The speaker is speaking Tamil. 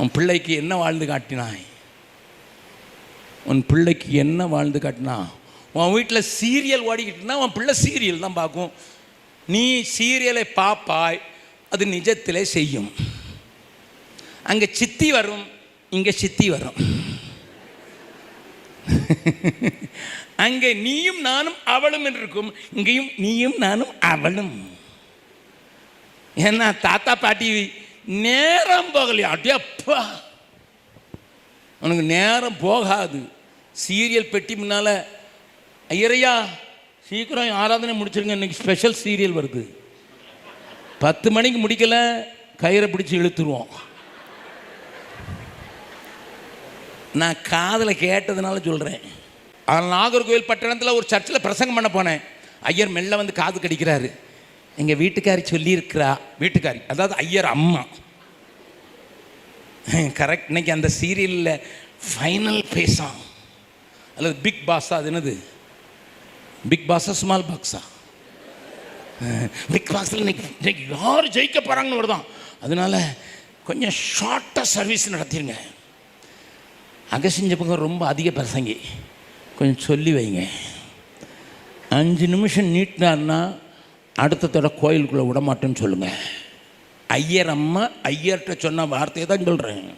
உன் பிள்ளைக்கு என்ன வாழ்ந்து காட்டினாய்? உன் பிள்ளைக்கு என்ன வாழ்ந்து காட்டினா? உன் வீட்டில் சீரியல் ஓடிக்கிட்டுனா உன் பிள்ளை சீரியல் தான் பார்க்கும். நீ சீரியலை பார்ப்பாய், அது நிஜத்திலே செய்யும். அங்கே சித்தி வரும், இங்கே சித்தி வரும். அங்கே நீயும் நானும் அவளும் என்று இருக்கும், இங்கேயும் நீயும் நானும் அவளும். ஏன்னா தாத்தா பாட்டி நேரம் போகலையா? அப்படியப்பா உனக்கு நேரம் போகாது. சீரியல் பெட்டி முன்னால் ஐயரையா சீக்கிரம் ஆராதனை முடிச்சிருங்க, இன்றைக்கி ஸ்பெஷல் சீரியல் வருது, 10 மணிக்கு முடிக்கலை கயிறை பிடிச்சி இழுத்துருவோம். நான் காதில் கேட்டதுனால சொல்கிறேன். நாகர்கோவில் பட்டணத்தில் ஒரு சர்ச்சில் பிரசங்கம் பண்ண போனேன். ஐயர் மெல்ல வந்து காது கடிக்கிறாரு. எங்கள் வீட்டுக்காரி சொல்லியிருக்கிறா, வீட்டுக்காரி அதாவது ஐயர் அம்மா, கரெக்ட். இன்னைக்கு அந்த சீரியலில் ஃபைனல் பேசா அல்லது பிக் பாஸா, அது என்னது பிக் பாஸா ஸ்மால் பாக்ஸா? பிக் பாஸில் இன்னைக்கு யார் ஜெயிக்க போகிறாங்கன்னு வருதான். அதனால கொஞ்சம் ஷார்ட்டாக சர்வீஸ் நடத்திடுங்க. அகசிஞ்சப்பங்க ரொம்ப அதிக பிரசங்கி, கொஞ்சம் சொல்லி வைங்க. 5 நிமிஷம் நீட்டினார்னா அடுத்த தடவை கோயிலுக்குள்ளே விடமாட்டேன்னு சொல்லுங்கள். ஐயர் அம்மா ஐயர்கிட்ட சொன்ன வார்த்தையை தான் சொல்கிறேன்.